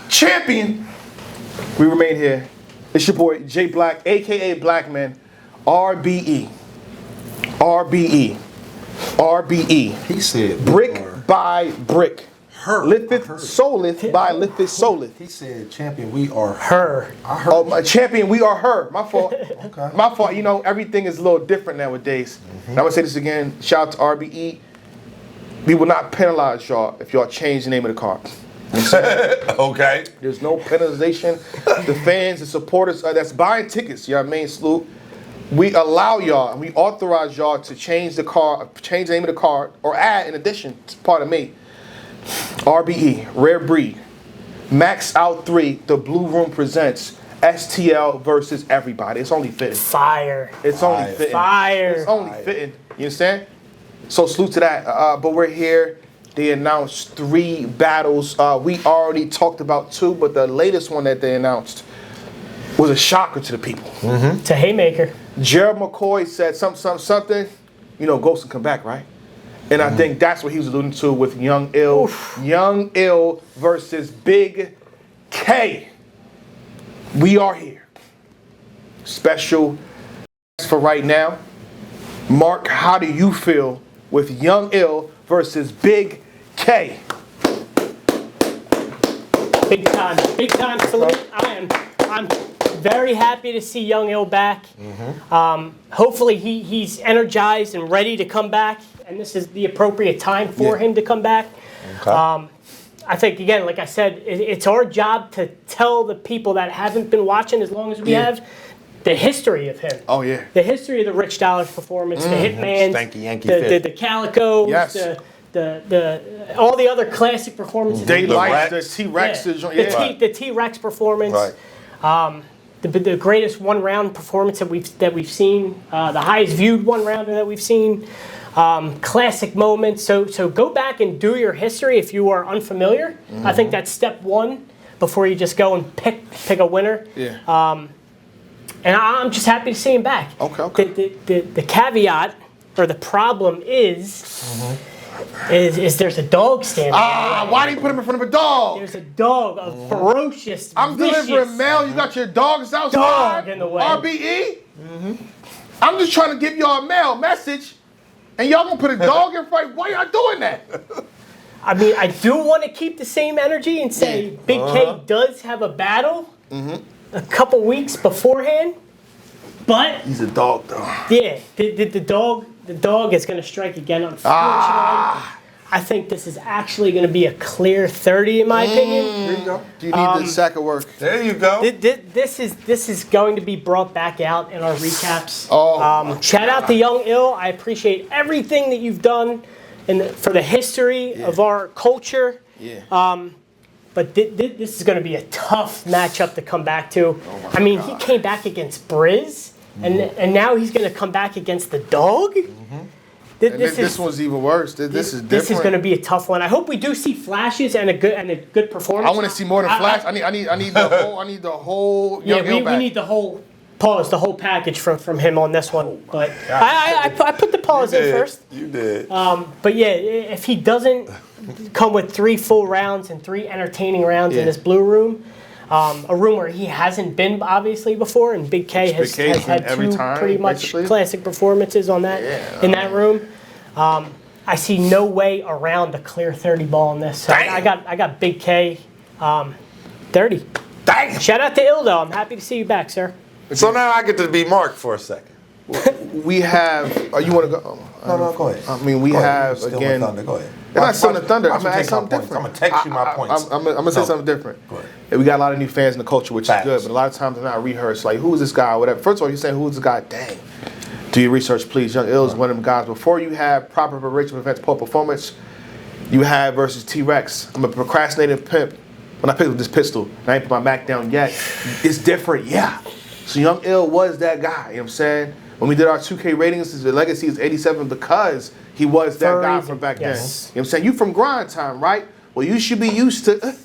Champion. We remain here. It's your boy J Black, aka Blackman. RBE. RBE. RBE. He said brick by brick. Hurr. Lifteth, souleth by lifteth, souleth. He said, champion, we are Hurr. I heard. Oh, my champion, we are her. My fault. Okay. My fault. You know, everything is a little different nowadays. And I'm going to say this again. Shout out to RBE. We will not penalize y'all if y'all change the name of the car. Okay. There's no penalization. The fans, the supporters that's buying tickets, you know what I mean, Sloop? We allow y'all and we authorize y'all to change the car, change the name of the car, or add in addition, pardon me, RBE, Rare Breed, Max Out 3, the Blue Room presents STL versus everybody. It's only fitting. Fire. It's only fitting. Fire. It's only fitting. You understand? So salute to that. But we're here. They announced 3 battles. We already talked about 2, but the latest one that they announced was a shocker to the people. It's a haymaker. Gerald McCoy said something. You know, Ghost can come back, right? And I think that's what he was alluding to with Young Ill. Oof. Young Ill versus Big K. We are here. Special for right now. Mark, how do you feel with Young Ill versus Big K? Big time salute. I'm very happy to see Young Ill back. Hopefully he's energized and ready to come back, and this is the appropriate time for him to come back. Okay. I think, again, like I said, it's our job to tell the people that haven't been watching as long as we have the history of him. Oh, yeah. The history of the Rich Dollars performance, the Hitman, Stanky Yankee the fit. Calico, Yes. the all the other classic performances. Daylight, the Rex. T-Rex. The T-Rex performance. Right. The greatest one-round performance that we've seen, the highest viewed one-rounder that we've seen, classic moments. So go back and do your history if you are unfamiliar. I think that's step 1 before you just go and pick a winner. Yeah. And I'm just happy to see him back. Okay. The caveat or the problem is there's a dog standing. Why do you put him in front of a dog? There's a dog, a ferocious, I'm vicious delivering mail. You got your dogs outside. dog in the way. RBE. I'm just trying to give y'all a mail message, and y'all gonna put a dog in front. Why y'all doing that? I mean, I do want to keep the same energy and say Big K does have a battle a couple weeks beforehand, but He's a dog, though. yeah, the dog is going to strike again. Unfortunately, I think this is actually going to be a clear 30 in my opinion. There you go. Do you need the sack of work? There you go. This is going to be brought back out in our recaps. Oh, Shout out to Young Ill. I appreciate everything that you've done for the history of our culture. Yeah. But this is going to be a tough matchup to come back to. I mean, he came back against Briz, and now he's going to come back against the dog. This one's even worse. This is different. This is going to be a tough one. I hope we do see flashes and a good performance. I want to see more than flash. I need the whole. I need the whole. Yeah, Young Ill we back. need the whole package from him on this one. But I put the pause in first. You did. But yeah, if he doesn't come with 3 full rounds and 3 entertaining rounds in this blue room, a room where he hasn't been obviously before, and Big K has had every 2 time, pretty much basically. classic performances on that in that room. I see no way around a clear 30 ball in this. So I got Big K 30. Dang. Shout out to Ill though. I'm happy to see you back, sir. So now I get to be Mark for a second. We have. You want to go? No, go ahead. I mean, we Go ahead. have Still with again. Thunder. Go ahead. It's not still in the Thunder. I'm I'm gonna gonna ask take my something points. different. I'm gonna text you my points. I'm gonna say something different. Go ahead. Yeah, we got a lot of new fans in the culture, which Facts. is good. But a lot of times they're not rehearsed. Like, who is this guy? Or whatever. First of all, you're saying who is this guy? Dang. Do your research, please. Young Ill is one of them guys. Before you have proper preparation for events, poor performance, you have versus T-Rex. I'm a procrastinating pimp. When I picked up this pistol, and I ain't put my Mac down yet. It's different, yeah. So Young Ill was that guy. You know what I'm saying? When we did our 2K ratings, his legacy is 87 because he was that guy from back then. You know what I'm saying? You from grind time, right? Well, you should be used to.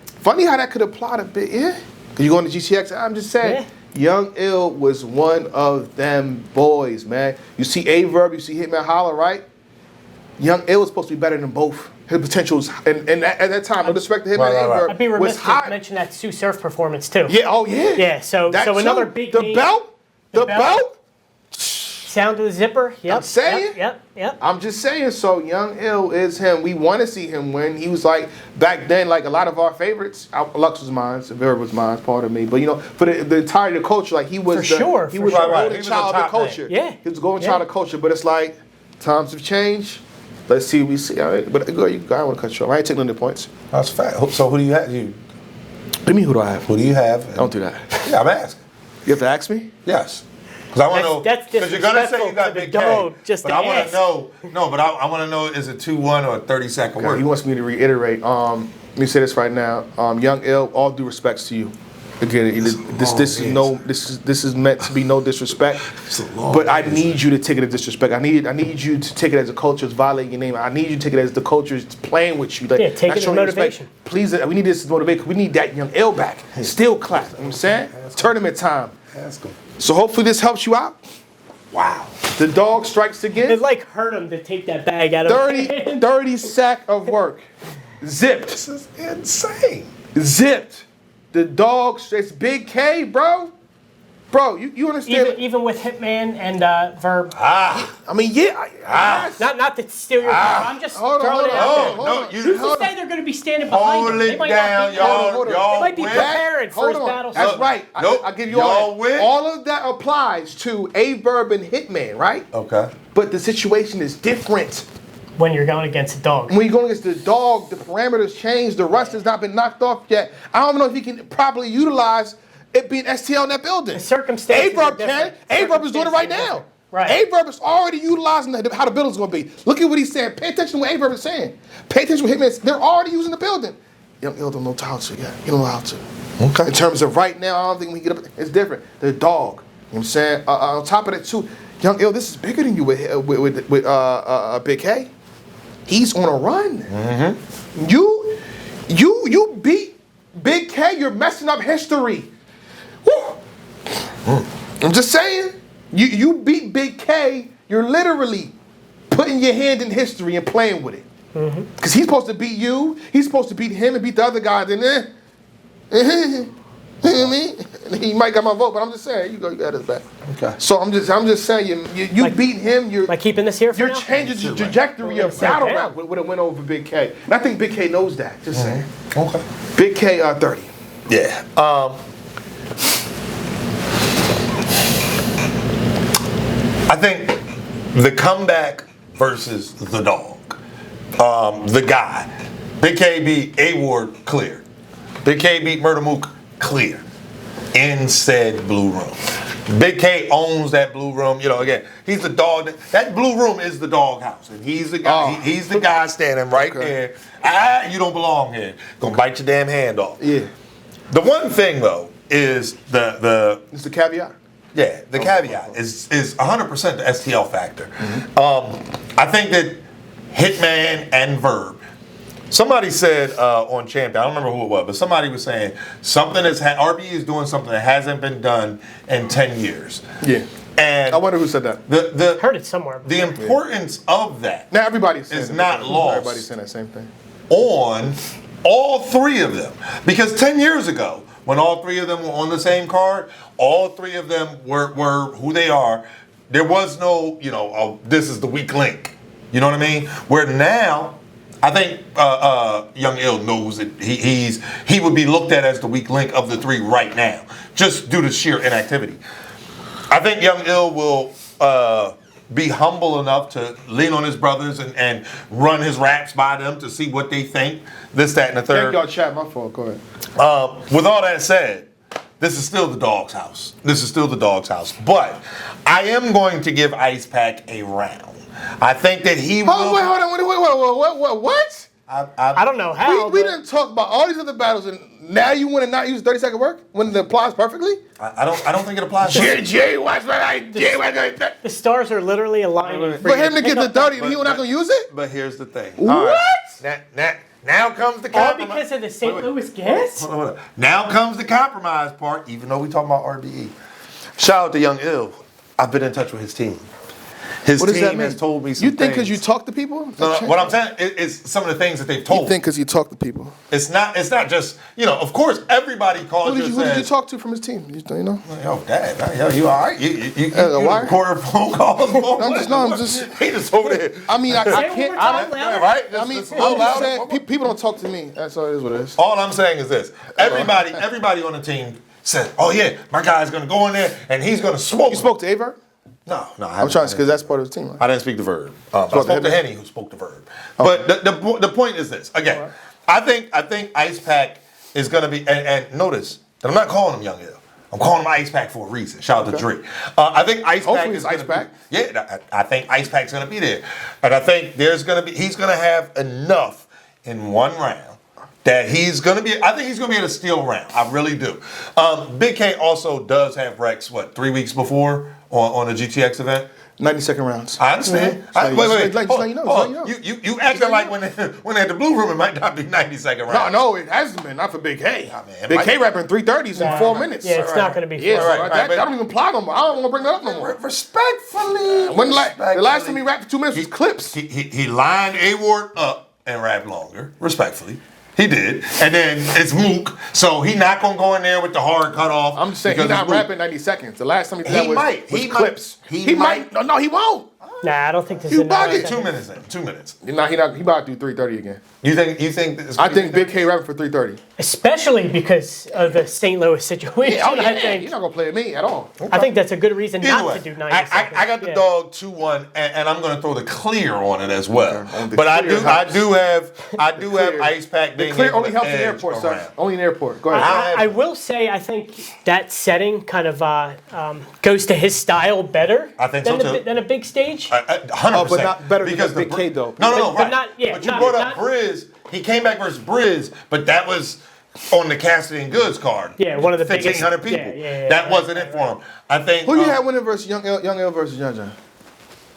Funny how that could apply a bit, yeah? Because you going to GTX, I'm just saying. Young Ill was one of them boys, man. You see Averb, you see Hitman Holler, right? Young Ill was supposed to be better than both. His potentials, and at that time, with respect to him and Aver, I'd be was remiss hot. to mention that Sue Surf performance too. Yeah, oh yeah. Yeah, so another big the name. belt, the belt. Sound of the zipper. Yep. I'm saying. Yep. I'm just saying. So Young Ill is him. We want to see him win. He was like back then, like a lot of our favorites. Lux was mine, Severa was mine, part of me. But you know, for the entirety of the culture, like he was For sure, he for was sure. the Right. golden He was child the of the top culture. name. Yeah. He was the golden child of culture. But it's like times have changed. Let's see what we see. All right. But go, I don't want to cut you off. I ain't taking any points. That's fact. So who do you have? What do you mean, who do I have? Who do you have? Don't do that. Yeah, I'm asking. You have to ask me? Yes. Because I want to know. That's Because you're gonna say you disrespectful got to the Big K, dog, just but to I want ask. to know. No, but I want to know: is it 2-1 or a 30-second Okay, word? he wants me to reiterate. Let me say this right now. Young Ill, all due respects to you. Again, this is meant to be no disrespect. But I need you to take it as disrespect. I need you to take it as a culture is violating your name. I need you to take it as the culture is playing with you. Like, Yeah, take not it as showing you respect. motivation. Please, we need this as motivation. We need that Young Ill back. Still clap. You know what I'm saying? Tournament time. Ask him. So hopefully this helps you out. Wow. The dog strikes again. It like hurt him to take that bag out of his hand. 30 sack of work. Zipped. This is insane. Zipped. The dog, it's Big K, bro. Bro, you understand? Even with Hitman and Verb. I mean, yeah. Not to steal your I'm just Hold on, throwing it out there. Oh, no, Who's to say they're going to be standing behind him? Hold They it might not down, be. y'all. They Y'all might be win. preparing for his Hold on. battle. That's song. right. Nope. I give you all Y'all that. win. All of that applies to Verb and Hitman, right? Okay. But the situation is different. When you're going against a dog. When you're going against the dog, the parameters change. The rust has not been knocked off yet. I don't know if he can properly utilize it being STL in that building. The circumstances Averb are can. different. Averb is doing it right Circumstances are now. different. Right. Averb is already utilizing how the building's going to be. Look at what he's saying. Pay attention to what Averb is saying. Pay attention to what Hitman. They're already using the building. Young Ill don't know how to yet. You don't know how to. Okay. In terms of right now, I don't think we get up. It's different. The dog. You know what I'm saying? On top of that, too, Young Ill, this is bigger than you with Big K. He's on a run. Mm-hmm. You beat Big K. You're messing up history. Woo. I'm just saying. You beat Big K. You're literally putting your hand in history and playing with it. Because he's supposed to beat you. He's supposed to beat him and beat the other guys. And you know what I mean? He might got my vote, but I'm just saying, you got his back. Okay. So I'm just saying, you beat him. Am I keeping this here for You're now? changing the trajectory of battle rap with a win over Big K. And I think Big K knows that. Just saying. Okay. Big K 30. Yeah. I think the comeback versus the dog. The guy. Big K beat A Ward clear. Big K beat Murder Mook clear. In said blue room. Big K owns that blue room. You know, again, he's the dog. That blue room is the dog house. And he's the guy. He's the guy standing right there. You don't belong here. Gonna bite your damn hand off. Yeah. The one thing though is the It's the caveat. yeah, the caveat is 100% the STL factor. I think that Hitman and Verb. Somebody said on Champion, I don't remember who it was, but somebody was saying something RBE is doing something that hasn't been done in 10 years. Yeah. And I wonder who said that. Heard it somewhere. The importance of that Now everybody's saying is it. not lost. Everybody's saying that same thing. on all three of them. Because 10 years ago, when all three of them were on the same card, all three of them were who they are. There was no, this is the weak link. You know what I mean? Where now, I think Young Ill knows that he would be looked at as the weak link of the three right now, just due to sheer inactivity. I think Young Ill will be humble enough to lean on his brothers and run his raps by them to see what they think, this, that, and the third. Thank y'all, chat. My fault. Go ahead. With all that said, this is still the dog's house. This is still the dog's house. But I am going to give Ice Pack a round. I think that he will. Hold on. What? I don't know how. We but- didn't talk about all these other battles, and now you want to not use 30-second work when it applies perfectly? I don't think it applies. Jay, watch what I did. The stars are literally aligning. For him to get the 30, he not going to use it? But here's the thing. What? Now comes the All compromise. because of the St. Louis gas? Hold on. Now comes the compromise part, even though we talking about RBE. Shout out to Young Ill. I've been in touch with his team. His What does that team mean? has told me some You think because things. you talk to people? No, what I'm saying is some of the things that they've told You think because you talk to people? It's not just, of course, everybody calls Who did you talk to from his team? You know? Yo, Dad, yo, you all right? You why? record phone calls? I'm just. He just over there. I mean, I Say it one can't. more time, louder. Right? I mean, Just a I'm little just louder. saying, people don't talk to me. That's all it is what it is. All I'm saying is this. Everybody on the team said, oh, yeah, my guy's going to go in there and he's going to smoke. You spoke to Aver? No, I'm trying to, because that's part of his team. Right? I didn't speak the verb. I spoke to Henny, who spoke the verb. But the point is this. Again, I think Ice Pack is going to be, and notice that I'm not calling him Young Ill. I'm calling him Ice Pack for a reason. Shout out to Dre. I think Ice Pack is Ice Pack. Yeah, I think Ice Pack's going to be there, and I think he's going to have enough in one round that he's going to be. I think he's going to be able to steal a round. I really do. Big K also does have Rex 3 weeks before on the GTX event. 90-second rounds. I understand. Mm-hmm. Wait. You acting like when they had the blue room, it might not be 90-second rounds. No, it hasn't been. Not for Big K. Nah, man, Big K rapping 330s in 4 minutes. Yeah, it's not going to be. Yeah, fair. so that don't even apply no more. I don't want to bring that up no more. Respectfully. The last time he rapped for 2 minutes was clips. He lined A-Ward up and rapped longer. Respectfully. He did. And then it's Mook, so he not going to go in there with the hard cutoff. I'm just saying, he's not rapping 90 seconds. The last time he did that was clips. He might. No, he won't. Nah, I don't think this You is enough. bugging. 2 minutes in. 2 minutes. He about to do 330 again. You think this I think Big K rapping for 330. Especially because of the St. Louis situation. I think. He's not going to play at me at all. I think that's a good reason Either not way, to do 90 I seconds. got the dog 2-1, and I'm going to throw the clear on it as well. Okay. But I Clear do have clear. Ice Pack The being clear able only to helps in the edge airport, around. sir. Only in the airport. Go ahead. I will say I think that setting kind of goes to his style better I think so, too. than a big stage. 100%. But not better than because Big K, though. No, But right. not- yeah, but you not- brought up not- Briz. He came back versus Briz, but that was on the Cassidy and Goods card. Yeah, one of the biggest- 1,500 people. yeah, that wasn't it for him. I think. Who you had winning versus Young L versus Young John?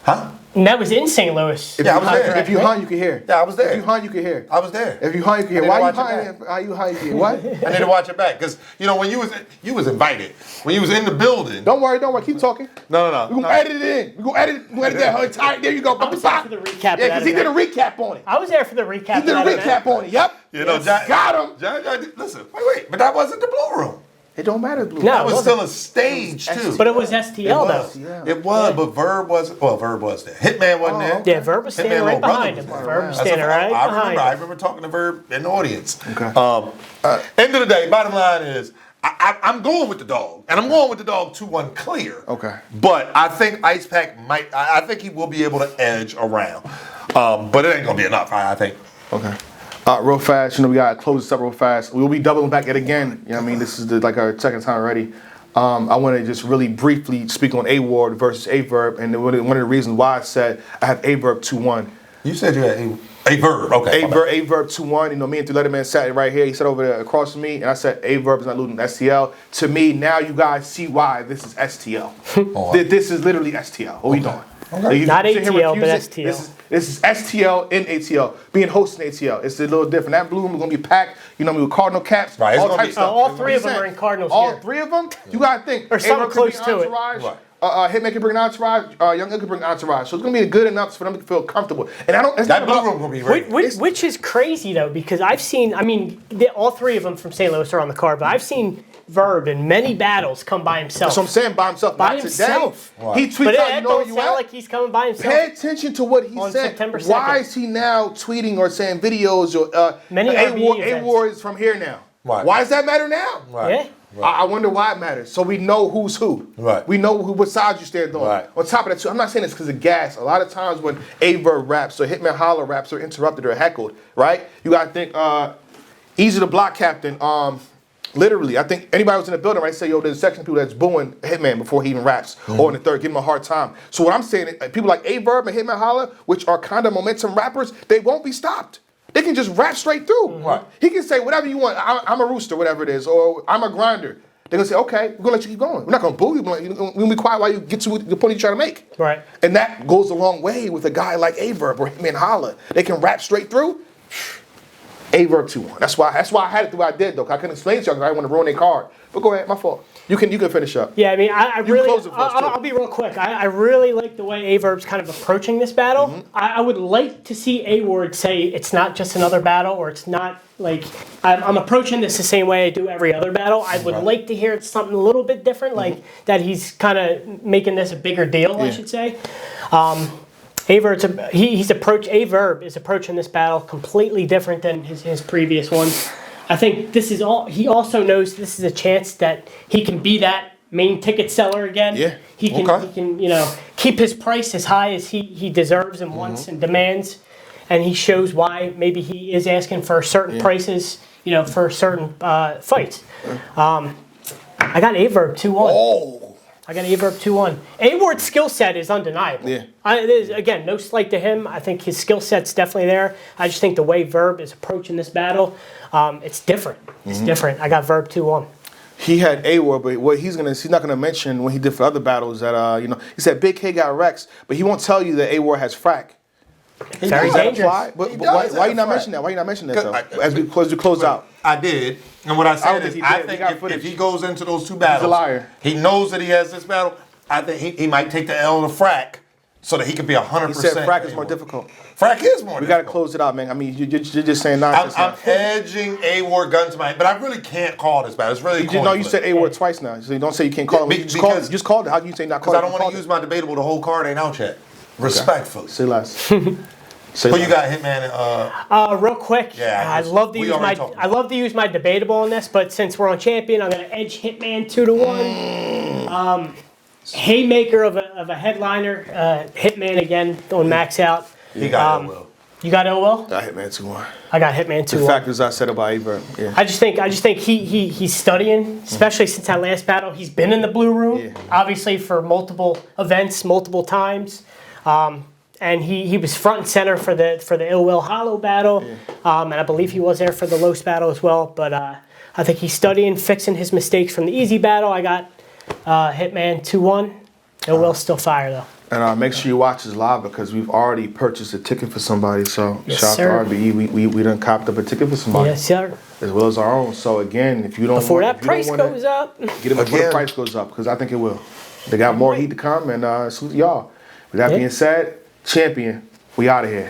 Huh? And that was in St. Louis. Yeah, I was there. If you hung, you could hear. Yeah, I was there. If you hung, you could hear. I was there. If you hung, you could hear. I Why didn't you watch it hung? How you hung, you could hear. What? I need to watch it back because when you was invited when you was in the building. Don't worry. Keep talking. No. We're gonna edit it in. We're gonna edit that whole entire. There you go. I was there for the recap of Yeah, that because he did a event. recap on it. I was there for the recap. He did a of that recap event. on it. Yep. Got him. John, listen, wait, but that wasn't the Blue Room. It don't matter, Blue. No. That was It still a stage too. But it was STL though. Yeah. It was, but Verb was there. Hitman wasn't there. Yeah, Verb was standing Hitman right little brother behind him. was there. Verb was That's standing a- right I behind I him. remember talking to Verb in the audience. Okay. End of the day, bottom line is I'm going with the dog, and I'm going with the dog 2-1 clear. Okay. But I think Ice Pack might. I think he will be able to edge around, but it ain't gonna be enough. I think. Okay. Real fast, we gotta close this up real fast. We'll be doubling back yet again. You know what I mean? This is like our second time already. I want to just really briefly speak on A-Ward versus A-Verb, and one of the reasons why I said I have A-Verb 2-1. You said you had a Verb. Okay. A-Verb 2-1. Me and 3 Letterman sat right here. He sat over there across from me, and I said A-Verb is not losing STL. To me, now you guys see why this is STL. This is literally STL. What we doing? Okay. Not sit here ATL, but refuse it. STL. This is STL in ATL. Being hosted in ATL. It's a little different. That blue room is going to be packed, with Cardinal caps, Right, it's all gonna types be- of stuff. all three of I'm them are in Cardinals All gear. 3 of them? You got to think. Or something A-Rob could bring close to it. entourage. Right. Hitman can bring an entourage. Young L can bring an entourage. So it's going to be good enough for them to feel comfortable. And I don't. It's That not Blue about- Room gonna be ready. Which is crazy though, because I've seen. All 3 of them from St. Louis are on the card, but I've seen Verb in many battles come by himself. So I'm saying by himself. By not himself. Today. He tweets But out, it you know don't you sound at? like he's coming by himself. Pay attention to what he On said. September Why 2nd. is he now tweeting or saying videos or Many RBE events. A-War is from here now? Right. Why does that matter now? Right. Yeah. I wonder why it matters. So we know who's who. Right. We know what side you stand on. Right. On top of that, too, I'm not saying this because of gas. A lot of times when A-Verb raps or Hitman Holler raps are interrupted or heckled, right? You got to think, Easy the Block Captain, literally, I think anybody was in the building, right, say, yo, there's a section of people that's booing Hitman before he even raps, or in the third, give him a hard time. So what I'm saying, people like A-Verb and Hitman Holler, which are kind of momentum rappers, they won't be stopped. They can just rap straight through. Right. He can say whatever you want. I'm a rooster, whatever it is, or I'm a grinder. They're gonna say, okay, we're gonna let you keep going. We're not gonna boo you. We're gonna be quiet while you get to the point you're trying to make. Right. And that goes a long way with a guy like A-Verb or Hitman Holler. They can rap straight through. Verb 2-1. That's why I had it the way I did though. 'Cause I couldn't explain it to y'all because I didn't want to ruin their card. But go ahead, my fault. You can finish up. Yeah, I mean, I really, close it for us, too. I'll be real quick. I really like the way Averb's kind of approaching this battle. Mm-hmm. I would like to see A-Ward say it's not just another battle, or it's not like, I'm approaching this the same way I do every other battle. I would like to hear something a little bit different, like that he's kind of making this a bigger deal, I should say. Averb is approaching this battle completely different than his previous ones. I think this is all. He also knows this is a chance that he can be that main ticket seller again. Yeah. He can keep his price as high as he deserves and wants and demands, and he shows why maybe he is asking for certain prices, for certain fights. I got Averb 2-1. Oh. I got Averb 2-1. A-Ward's skill set is undeniable. Yeah. Again, no slight to him. I think his skill set's definitely there. I just think the way Verb is approaching this battle, it's different. It's different. I got Verb 2-1. He had A-Ward, but what he's not gonna mention when he did for other battles that he said Big K got Rex, but he won't tell you that A-Ward has frack. Very Does that dangerous. apply? But why you not mentioning that? Why you not mentioning that though? As we close out. I did, and what I I don't said think is, he I did. We think got if footage. he goes into those two battles, a liar. he knows that he has this battle. I think he might take the L to Frack so that he could be 100%. He said frack is more difficult. Frack is more. We got to close it out, man. I mean, you're just saying nonsense. I'm edging A-Ward gun to my head, but I really can't call this battle. It's really you said A-Word twice now, so you don't say you can't call him. You just called it. How do you say not call it? Because I don't want to use my debatable. The whole card ain't out yet. Respectfully. Say less. Who you got, Hitman? Real quick, Yeah, I love to use my debatable on this, but since we're on champion, I'm going to edge Hitman 2-1. Haymaker of a headliner, Hitman again on max out. He got Will. You got O-Will? I hit man 2-1. I got Hitman 2-1. The factors I said about Averb. Yeah. I just think he's studying, especially since that last battle. He's been in the blue room, obviously for multiple events, multiple times. And he was front and center for the Ill Will Hollow battle, and I believe he was there for the Los battle as well. But I think he's studying, fixing his mistakes from the easy battle. I got Hitman 2-1. Ill Will's still fire though. And make sure you watch this live because we've already purchased a ticket for somebody. So Yes, shout sir. out to RBE. We done copped up a ticket for somebody. Yes, sir. As well as our own. So again, if you don't Before want, that price goes up. get it before the price goes up because I think it will. They got more heat to come, and salute y'all. With that being said, champion, we out of here.